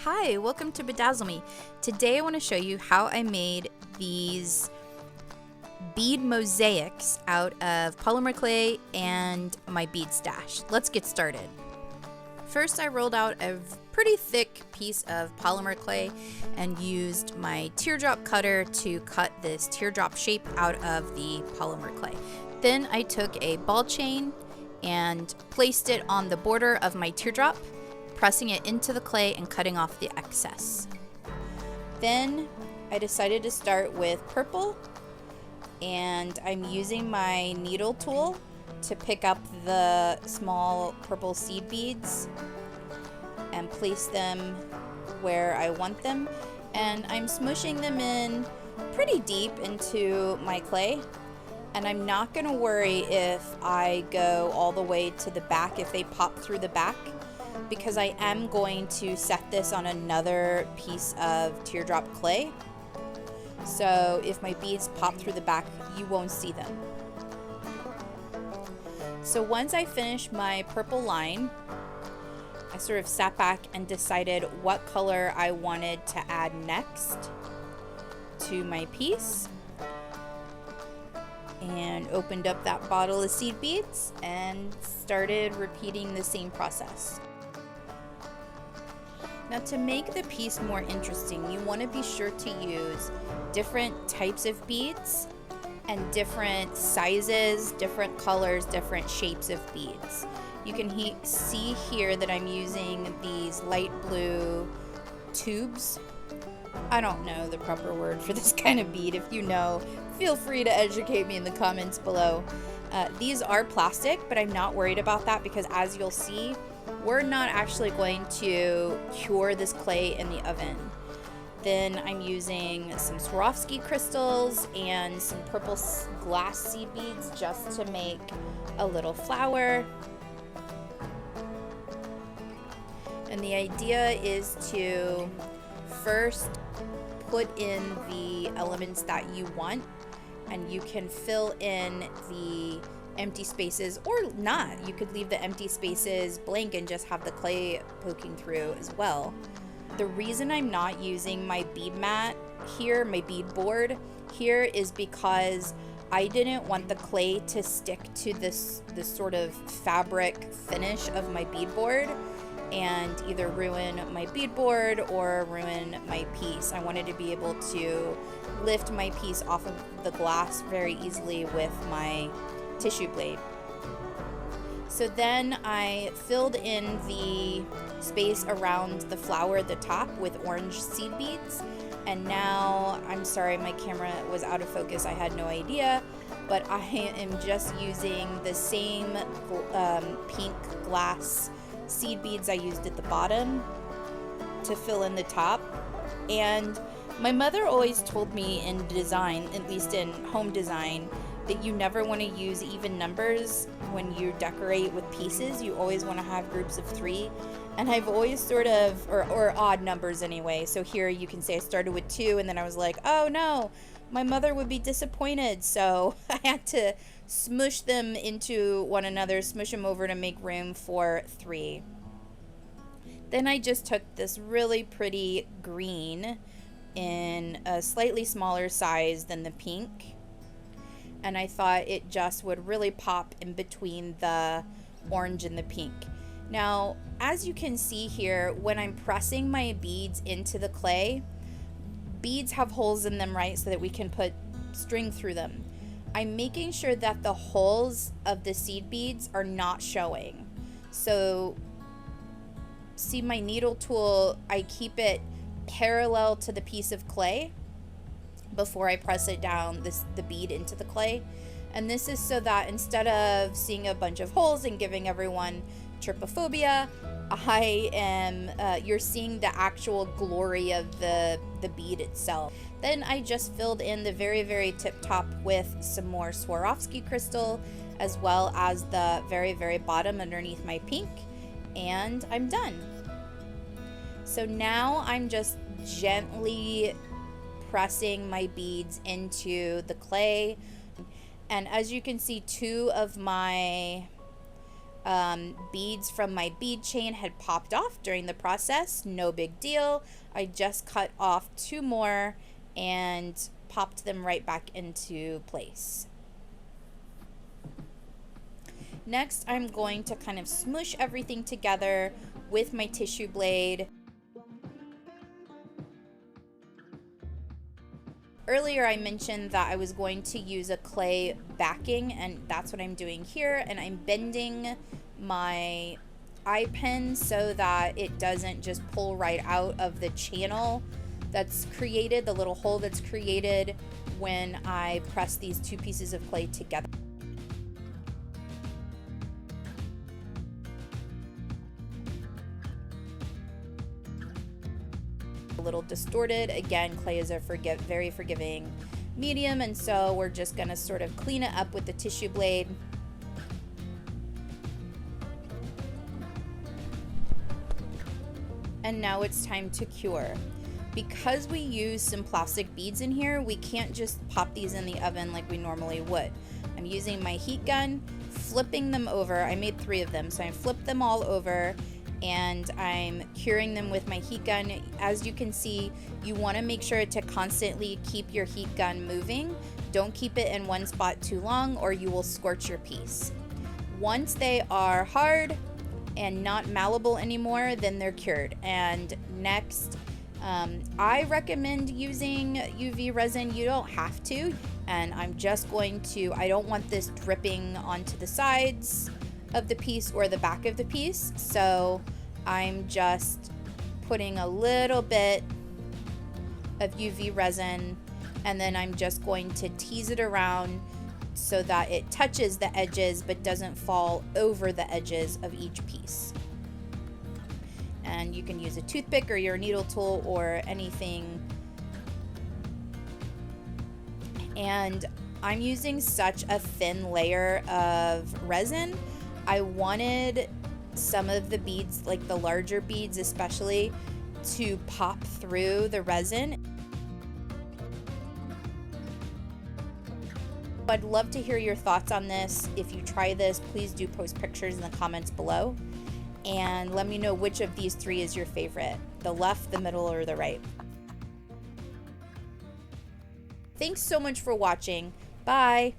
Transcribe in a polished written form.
Hi, welcome to Bedazzle Me. Today I want to show you how I made these bead mosaics out of polymer clay and my bead stash. Let's get started. First, I rolled out a pretty thick piece of polymer clay and used my teardrop cutter to cut this teardrop shape out of the polymer clay. Then I took a ball chain and placed it on the border of my teardrop, pressing it into the clay and cutting off the excess. Then I decided to start with purple, and I'm using my needle tool to pick up the small purple seed beads and place them where I want them, and I'm smushing them in pretty deep into my clay. And I'm not gonna worry if I go all the way to the back, if they pop through the back, because I am going to set this on another piece of teardrop clay. So if my beads pop through the back, you won't see them. So once I finished my purple line, I sort of sat back and decided what color I wanted to add next to my piece, and opened up that bottle of seed beads and started repeating the same process. Now, to make the piece more interesting, you want to be sure to use different types of beads and different sizes, different colors, different shapes of beads. You can see here that I'm using these light blue tubes. I don't know the proper word for this kind of bead. If you know, feel free to educate me in the comments below. These are plastic, but I'm not worried about that because, as you'll see, we're not actually going to cure this clay in the oven. Then I'm using some Swarovski crystals and some purple glass seed beads just to make a little flower. And the idea is to first put in the elements that you want, and you can fill in the empty spaces or not. You could leave the empty spaces blank and just have the clay poking through as well. The reason I'm not using my bead mat here, my bead board here, is because I didn't want the clay to stick to this sort of fabric finish of my bead board and either ruin my bead board or ruin my piece. I wanted to be able to lift my piece off of the glass very easily with my tissue blade. So then I filled in the space around the flower at the top with orange seed beads. And now, I'm sorry, my camera was out of focus, I had no idea, but I am just using the same pink glass seed beads I used at the bottom to fill in the top. And my mother always told me in design, at least in home design, that you never want to use even numbers when you decorate with pieces. You always want to have groups of 3. And I've always sort of, or odd numbers anyway. So here you can say I started with 2 and then I was like, oh no, my mother would be disappointed. So I had to smush them into one another, smush them over to make room for 3. Then I just took this really pretty green in a slightly smaller size than the pink, and I thought it just would really pop in between the orange and the pink. Now, as you can see here, when I'm pressing my beads into the clay, beads have holes in them, right, so that we can put string through them. I'm making sure that the holes of the seed beads are not showing. So, see my needle tool, I keep it parallel to the piece of clay before I press it down, the bead into the clay. And this is so that instead of seeing a bunch of holes and giving everyone trypophobia, you're seeing the actual glory of the bead itself. Then I just filled in the very, very tip top with some more Swarovski crystal, as well as the very, very bottom underneath my pink, and I'm done. So now I'm just gently pressing my beads into the clay, and as you can see, 2 of my beads from my bead chain had popped off during the process. No big deal. I just cut off 2 more and popped them right back into place. Next, I'm going to kind of smoosh everything together with my tissue blade. Earlier I mentioned that I was going to use a clay backing, and that's what I'm doing here, and I'm bending my eye pen so that it doesn't just pull right out of the channel that's created, the little hole that's created when I press these 2 pieces of clay together. A little distorted. Again, clay is a very forgiving medium, and so we're just going to sort of clean it up with the tissue blade. And now it's time to cure. Because we use some plastic beads in here, we can't just pop these in the oven like we normally would. I'm using my heat gun, flipping them over. I made 3 of them, so I flipped them all over and I'm curing them with my heat gun. As you can see, you want to make sure to constantly keep your heat gun moving. Don't keep it in one spot too long or you will scorch your piece. Once they are hard and not malleable anymore, then they're cured. And next, I recommend using UV resin. You don't have to, and I'm just going to, I don't want this dripping onto the sides of the piece or the back of the piece, so I'm just putting a little bit of UV resin, and then I'm just going to tease it around so that it touches the edges but doesn't fall over the edges of each piece. And you can use a toothpick or your needle tool or anything. And I'm using such a thin layer of resin. I wanted some of the beads, like the larger beads especially, to pop through the resin. I'd love to hear your thoughts on this. If you try this, please do post pictures in the comments below. And let me know which of these 3 is your favorite, the left, the middle, or the right. Thanks so much for watching. Bye.